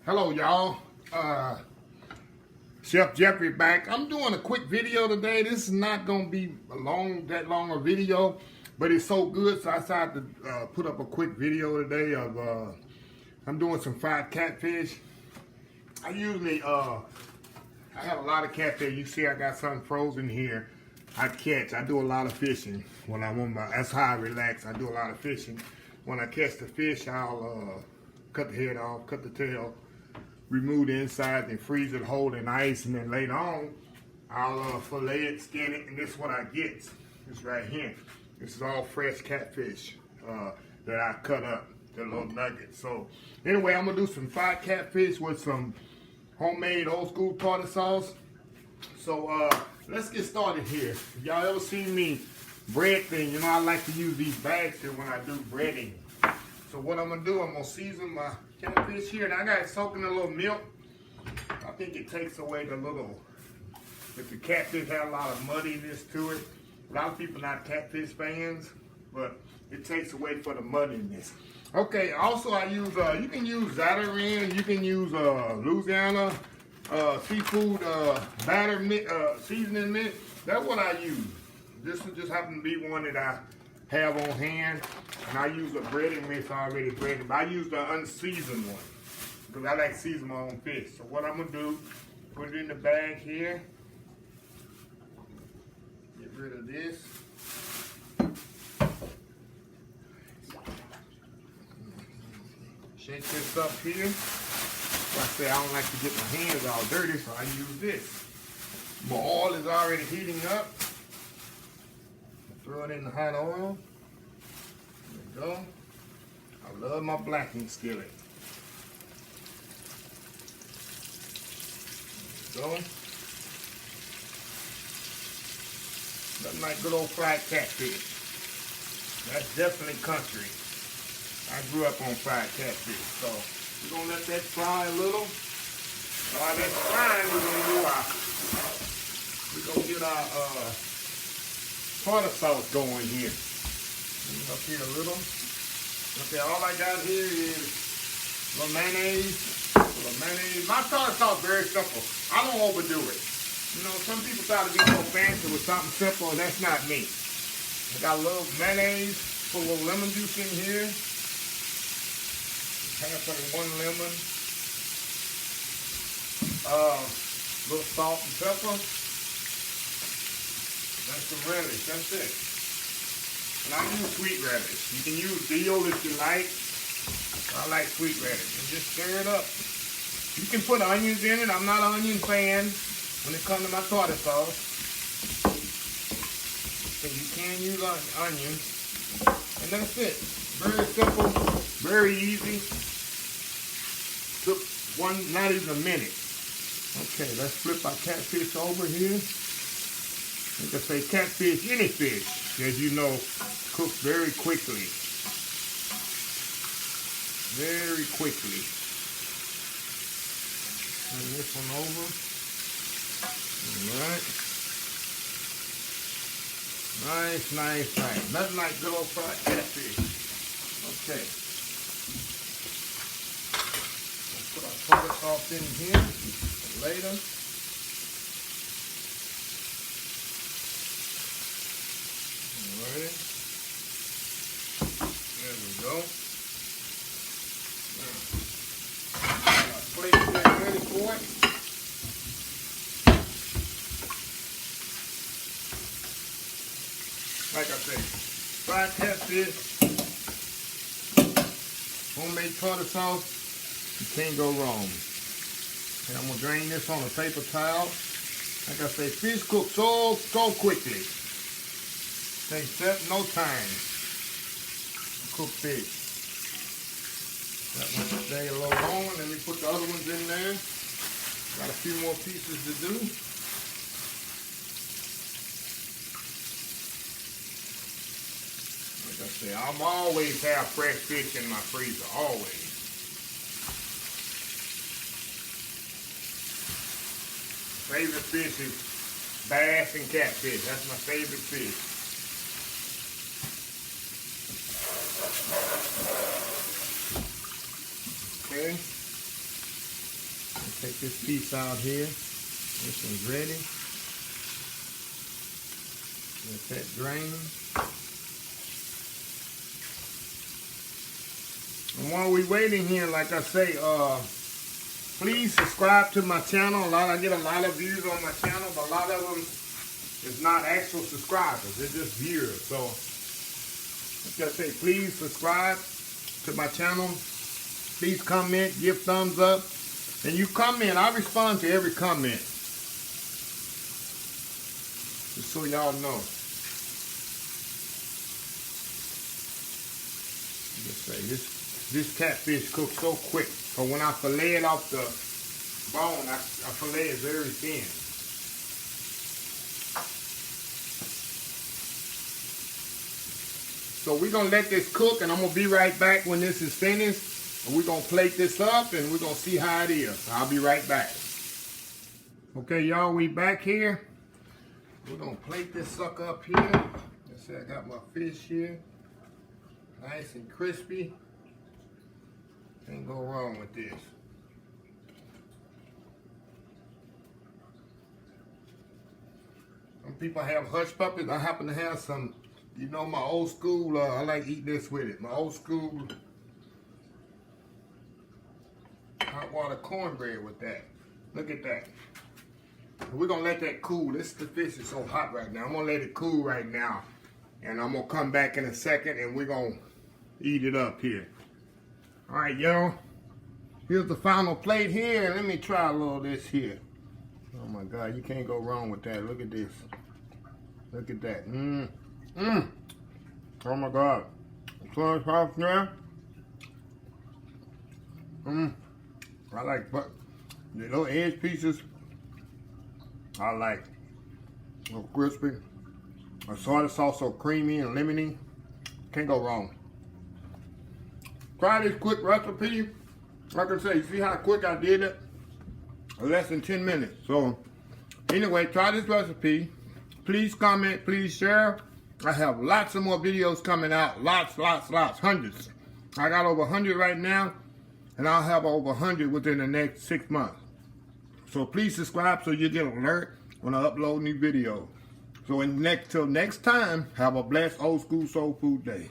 Hello, y'all. Chef Jeffrey back. I'm doing a quick video today. This is not gonna be that long a video, but it's so good, so I decided to put up a quick video today of I'm doing some fried catfish. I usually I have a lot of catfish. You see, I got something frozen here. I do a lot of fishing when I'm on that's how I relax. I do a lot of fishing. When I catch the fish, I'll cut the head off, cut the tail, remove the inside, then freeze it, hold it in ice, and then later on, I'll fillet it, skin it, and this is what I get. This right here. This is all fresh catfish that I cut up, the little nuggets. So anyway, I'm gonna do some fried catfish with some homemade old school tartar sauce. So let's get started here. If y'all ever seen me bread thing, you know I like to use these bags here when I do breading. So what I'm gonna do, I'm gonna season my catfish here, and I got it soaked in a little milk. I think it takes away the little, if the catfish had a lot of muddiness to it. A lot of people not catfish fans, but it takes away for the muddiness. Okay, also I use, you can use Zatarain, you can use Louisiana seafood batter seasoning mix. That's what I use. This will just happen to be one that I have on hand, and I use a breading mix already breaded, but I use the unseasoned one because I like to season my own fish. So what I'm gonna do, put it in the bag here, get rid of this. Shake this up here. Like I say, I don't like to get my hands all dirty, so I use this. My oil is already heating up. Throw it in the hot oil. There we go. I love my blacking skillet. There we go. Nothing like good old fried catfish. That's definitely country. I grew up on fried catfish, so we're gonna let that fry a little. While that's frying, we're gonna get our tartar sauce going here. Up here a little. Okay, all I got here is a little mayonnaise. My tartar sauce is very simple. I don't overdo it. You know, some people try to be so fancy with something simple, and that's not me. I got a little mayonnaise, put a little lemon juice in here. Half of one lemon. A little salt and pepper. That's the relish, that's it. And I use sweet relish. You can use dill if you like. I like sweet relish. And just stir it up. You can put onions in it. I'm not an onion fan when it comes to my tartar sauce. So you can use onions. And that's it. Very simple, very easy. Took not even a minute. Okay, let's flip our catfish over here. Like I say, catfish, any fish, as you know, cooks very quickly. Very quickly. Turn this one over. Alright. Nice, nice, nice. Nothing like good old fried catfish. Okay. Let's put our tartar sauce in here later. Alright. There we go. Now, our plate is ready for it. Like I said, fried catfish, homemade tartar sauce, you can't go wrong. And I'm gonna drain this on a paper towel. Like I say, fish cooks so quickly. Takes no time to cook fish. That one should stay a little longer. Let me put the other ones in there. Got a few more pieces to do. Like I say, I'm always have fresh fish in my freezer, always. Favorite fish is bass and catfish. That's my favorite fish. Okay. Take this piece out here. This one's ready. Let that drain. And while we waiting here, like I say, please subscribe to my channel. I get a lot of views on my channel, but a lot of them is not actual subscribers. They're just viewers. So, like I say, please subscribe to my channel. Please comment, give thumbs up. And you comment, I respond to every comment. Just so y'all know. Just say this catfish cooks so quick. So when I fillet it off the bone, I fillet it very thin. So we're gonna let this cook, and I'm gonna be right back when this is finished. And we're gonna plate this up, and we're gonna see how it is. I'll be right back. Okay, y'all, we back here. We're gonna plate this sucker up here. Let's see, I got my fish here. Nice and crispy. Can't go wrong with this. Some people have hush puppies. I happen to have some, you know, my old school, I like eat this with it. My old school hot water cornbread with that. Look at that. We're gonna let that cool. The fish is so hot right now. I'm gonna let it cool right now. And I'm gonna come back in a second and we're gonna eat it up here. All right, y'all. Here's the final plate here. Let me try a little of this here. Oh my God, you can't go wrong with that. Look at this. Look at that. Oh my God. So soft now. I like the little edge pieces. I like a little crispy. The soy sauce so creamy and lemony. Can't go wrong. Try this quick recipe. Like I say, you see how quick I did it? Less than 10 minutes. So anyway, try this recipe. Please comment, please share. I have lots of more videos coming out. Lots, hundreds. I got over 100 right now, and I'll have over 100 within the next 6 months. So please subscribe so you get an alert when I upload new videos. So till next time, have a blessed old school soul food day.